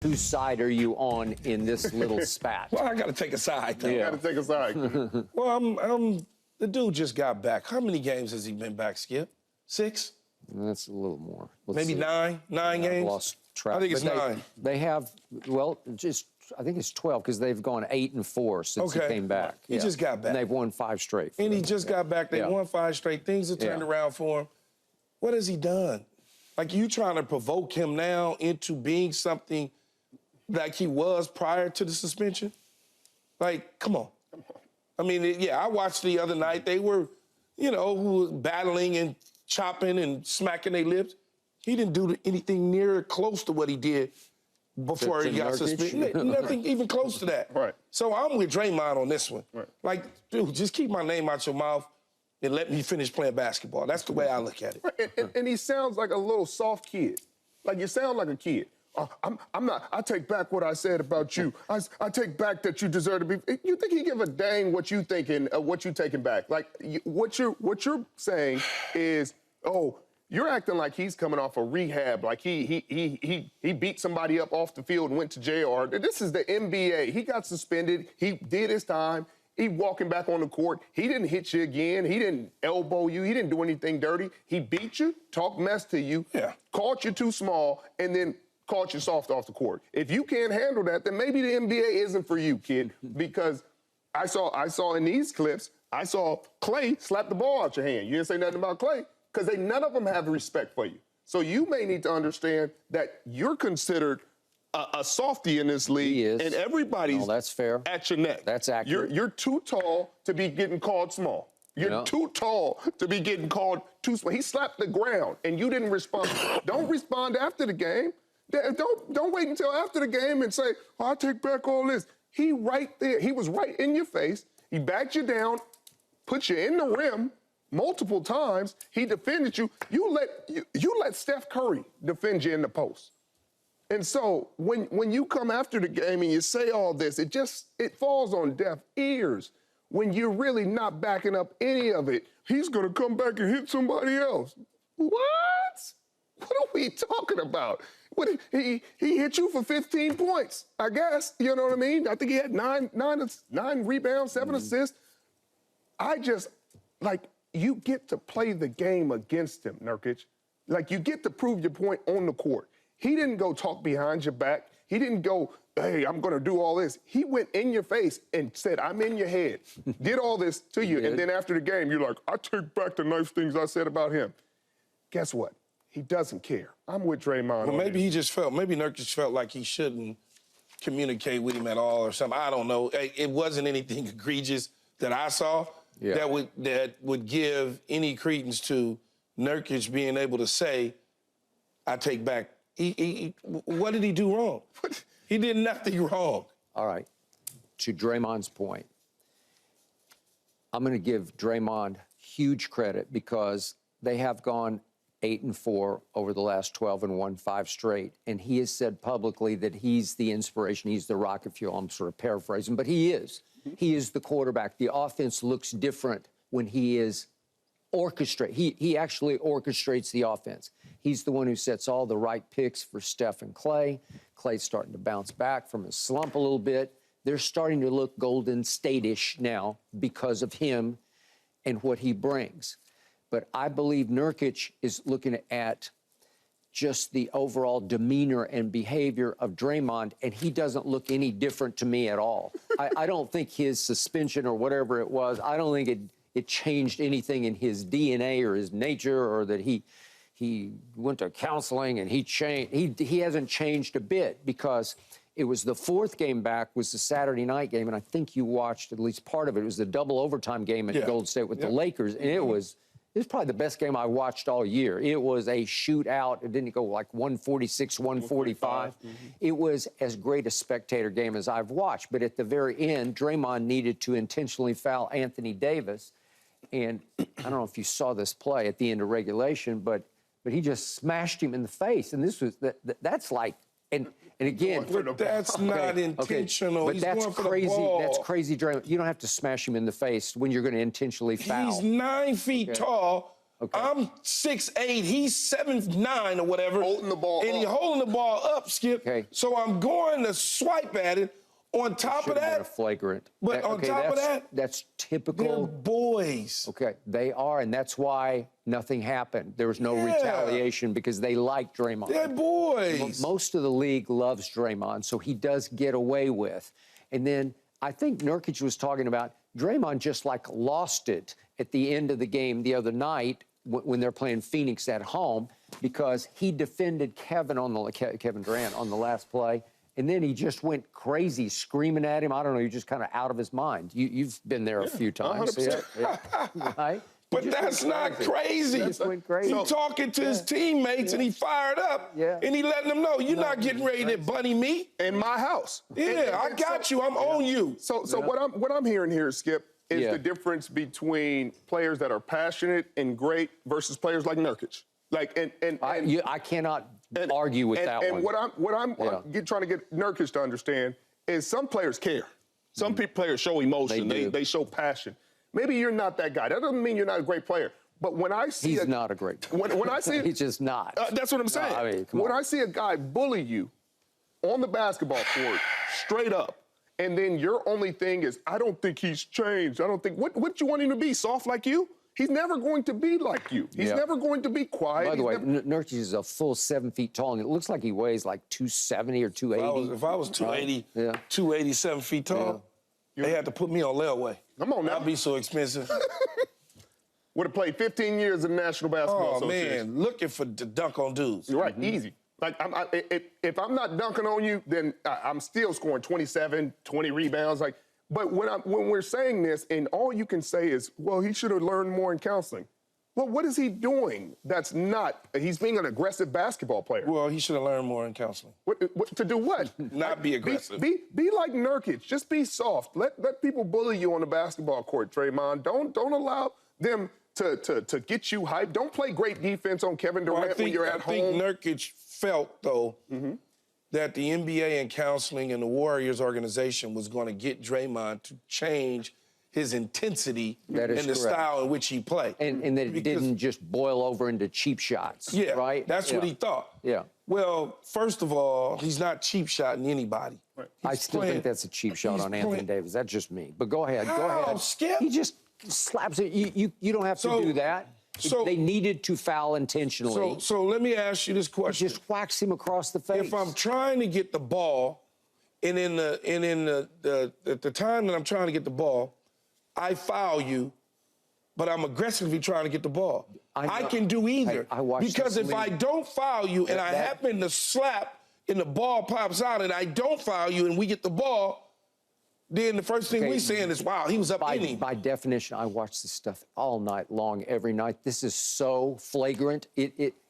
whose side are you on in this little spat? Well, I got to take a side, though. Yeah. Got to take a side. Well, the dude just got back. How many games has he been back, Skip? 6? That's a little more. Maybe 9? 9 games? I've lost track. I think it's 9. They have, well, I think it's 12 because they've gone 8-4 since he came back. He just got back. And they've won 5 straight. And he just got back. They won 5 straight. Things have turned around for him. What has he done? Like, you trying to provoke him now into being something like he was prior to the suspension? Like, come on. I mean, yeah, I watched the other night. They were, battling and chopping and smacking their lips. He didn't do anything near close to what he did before he got suspended. Nothing even close to that. Right. So I'm with Draymond on this one. Right. Like, dude, just keep my name out your mouth and let me finish playing basketball. That's the way I look at it. Right. And he sounds like a little soft kid. Like, you sound like a kid. I'm not. I take back what I said about you. I take back that you deserve to be. You think he give a dang what you thinking? What you taking back? Like what you're saying is, oh, you're acting like he's coming off a rehab. Like he beat somebody up off the field and went to jail. Or this is the NBA. He got suspended. He did his time. He walking back on the court. He didn't hit you again. He didn't elbow you. He didn't do anything dirty. He beat you, talked mess to you, called you too small, and then caught you soft off the court. If you can't handle that, then maybe the NBA isn't for you, kid. Because I saw in these clips, I saw Clay slap the ball out your hand. You didn't say nothing about Clay because none of them have respect for you. So you may need to understand that you're considered a softy in this league, and everybody's that's fair. At your neck. That's accurate. You're too tall to be getting called small. You're too tall to be getting called too small. He slapped the ground, and you didn't respond. Don't respond after the game. Don't wait until after the game and say, oh, I take back all this. He right there. He was right in your face. He backed you down, put you in the rim multiple times. He defended you. You let Steph Curry defend you in the post. And so when you come after the game and you say all this, it falls on deaf ears when you're really not backing up any of it. He's going to come back and hit somebody else. What? What are we talking about? He hit you for 15 points, I guess. You know what I mean? I think he had nine rebounds, 7 assists. You get to play the game against him, Nurkić. Like, you get to prove your point on the court. He didn't go talk behind your back. He didn't go, hey, I'm going to do all this. He went in your face and said, I'm in your head. Did all this to you. And then after the game, you're like, I take back the nice things I said about him. Guess what? He doesn't care. I'm with Draymond. Well, maybe maybe Nurkić felt like he shouldn't communicate with him at all or something. I don't know. It wasn't anything egregious that I saw that would give any credence to Nurkić being able to say, I take back. What did he do wrong? He did nothing wrong. All right. To Draymond's point, I'm going to give Draymond huge credit because they have gone 8-4 over the last 12 and won 5 straight. And he has said publicly that he's the inspiration, he's the rocket fuel. I'm sort of paraphrasing, but he is. He is the quarterback. The offense looks different when he is he actually orchestrates the offense. He's the one who sets all the right picks for Steph and Clay. Clay's starting to bounce back from his slump a little bit. They're starting to look Golden State-ish now because of him and what he brings. But I believe Nurkić is looking at just the overall demeanor and behavior of Draymond, and he doesn't look any different to me at all. I don't think his suspension or whatever it was, I don't think it changed anything in his DNA or his nature, or that he went to counseling and he changed. He hasn't changed a bit, because it was the 4th game back was the Saturday night game, and I think you watched at least part of it. It was the double overtime game at Golden State with the Lakers, and it was probably the best game I watched all year. It was a shootout. It didn't go like 146, 145. It was as great a spectator game as I've watched. But at the very end, Draymond needed to intentionally foul Anthony Davis. And I don't know if you saw this play at the end of regulation, but he just smashed him in the face. And this was that's like, and again, but that's not intentional. But He's that's going for the crazy. ball. That's crazy, Draymond. You don't have to smash him in the face when you're going to intentionally foul. He's 9 feet tall. Okay. I'm 6'8", he's 7'9" or whatever. Holding the ball and up. he's holding the ball up, Skip. Okay. So I'm going to swipe at it. On top Should of have been a that, flagrant. but on top of that, that's they're typical. boys. Okay, they are, and that's why nothing happened. There was no retaliation because they like Draymond. They're boys. Most of the league loves Draymond, so he does get away with. And then I think Nurkic was talking about Draymond just like lost it at the end of the game the other night when they're playing Phoenix at home because he defended Kevin Durant on the last play. And then he just went crazy, screaming at him. I don't know, you're just kind of out of his mind. You've been there a few times. 100%. Yeah. Right? But that's not crazy. He just went crazy. He's talking to his teammates and he fired up. Yeah. And he letting them know, you're not getting ready to bunny me. In my house. Yeah, I got you. I'm on you. So what I'm hearing here, Skip, is the difference between players that are passionate and great versus players like Nurkic. I cannot argue with that one. And what I'm trying to get Nurkic to understand is some players care. Some players show emotion. They show passion. Maybe you're not that guy. That doesn't mean you're not a great player. But when I see he's not a great player. When I see he's just not. That's what I'm saying. No, I mean, when I see a guy bully you on the basketball court, straight up, and then your only thing is, I don't think he's changed. I don't think what you want him to be, soft like you? He's never going to be like you. He's never going to be quiet. By the way, Nurkic is a full 7 feet tall, and it looks like he weighs like 270 or 280. If I was 280, 287 feet tall, they had to put me on layaway. Come on now. That'd be so expensive. Would have played 15 years in the National Basketball Association. Man, looking for the dunk on dudes. You're right, easy. Like, if I'm not dunking on you, then I'm still scoring 27, 20 rebounds. But when we're saying this, and all you can say is, well, he should have learned more in counseling. Well, what is he doing that's not? He's being an aggressive basketball player. Well, he should have learned more in counseling. To do what? Not be aggressive. Be like Nurkic. Just be soft. Let people bully you on the basketball court, Draymond. Don't allow them to get you hyped. Don't play great defense on Kevin Durant when you're at home. I think Nurkic felt, though, that the NBA and counseling and the Warriors organization was going to get Draymond to change his intensity and the style in which he played. And that it didn't just boil over into cheap shots, right? That's what he thought. Yeah. Well, first of all, he's not cheap shotting anybody. Right. I still think that's a cheap shot on Anthony Davis. That's just me. But go ahead. How, Go ahead. Skip? He just slaps it. You don't have to do that. They needed to foul intentionally. So let me ask you this question. Just whacks him across the face. If I'm trying to get the ball, and in the time that I'm trying to get the ball, I foul you, but I'm aggressively trying to get the ball. I can do either. I watched because if I don't foul you and I happen to slap and the ball pops out and I don't foul you and we get the ball, then the first thing we're saying is, wow, he was up in him. By definition, I watch this stuff all night long, every night. This is so flagrant.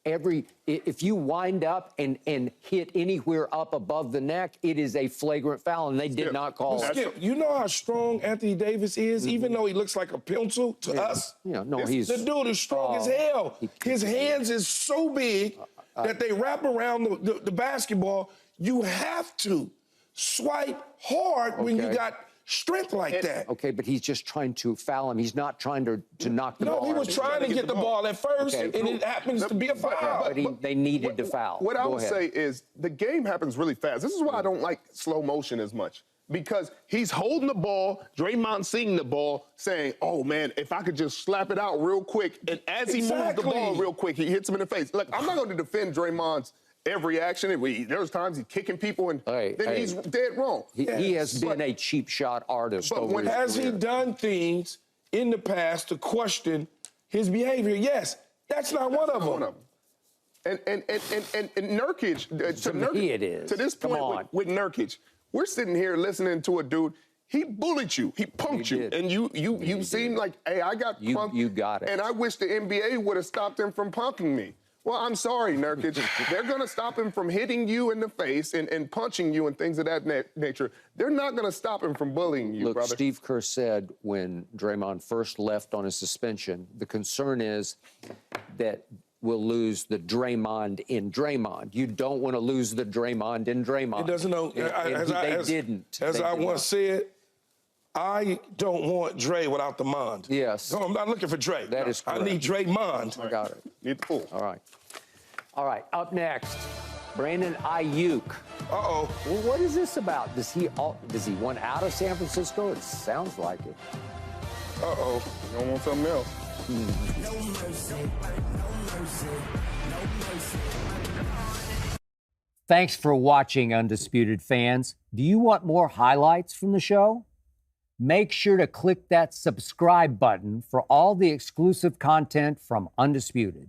If you wind up and hit anywhere up above the neck, it is a flagrant foul, and they did not call it. Skip, you know how strong Anthony Davis is, even though he looks like a pencil to us? Yeah, no, he's... The dude is strong as hell. His hands is so big that they wrap around the basketball. You have to swipe hard when you got strength like that. Okay, but he's just trying to foul him. He's not trying to knock the ball. No, he was trying to get the ball at first, and it happens to be a foul. But they needed to foul. What I would say is the game happens really fast. This is why I don't like slow motion as much. Because he's holding the ball, Draymond seeing the ball, saying, oh, man, if I could just slap it out real quick. And as he moves the ball real quick, he hits him in the face. Look, I'm not going to defend Draymond's every action. There's times he's kicking people, and then he's dead wrong. He has been a cheap shot artist. But has he done things in the past to question his behavior? Yes, that's not one of them. And Nurkic, to me it is. To this point with Nurkic, we're sitting here listening to a dude. He bullied you. He punked you. And you seem like, hey, I got punked. You got it. And I wish the NBA would have stopped him from punking me. Well, I'm sorry, Nurkic. They're going to stop him from hitting you in the face and punching you and things of that nature. They're not going to stop him from bullying you, Look, brother. Steve Kerr said when Draymond first left on his suspension, the concern is that we'll lose the Draymond in Draymond. You don't want to lose the Draymond in Draymond. It doesn't know. They didn't. As I once said, I don't want Dre without the Mond. Yes. No, I'm not looking for Dre. That is correct. I need Draymond. I got it. Need the pool. All right. All right, up next, Brandon Ayuk. Uh-oh. Well, what is this about? Does he want out of San Francisco? It sounds like it. Uh-oh. You don't want something else? Thanks for watching, Undisputed fans. Do you want more highlights from the show? Make sure to click that subscribe button for all the exclusive content from Undisputed.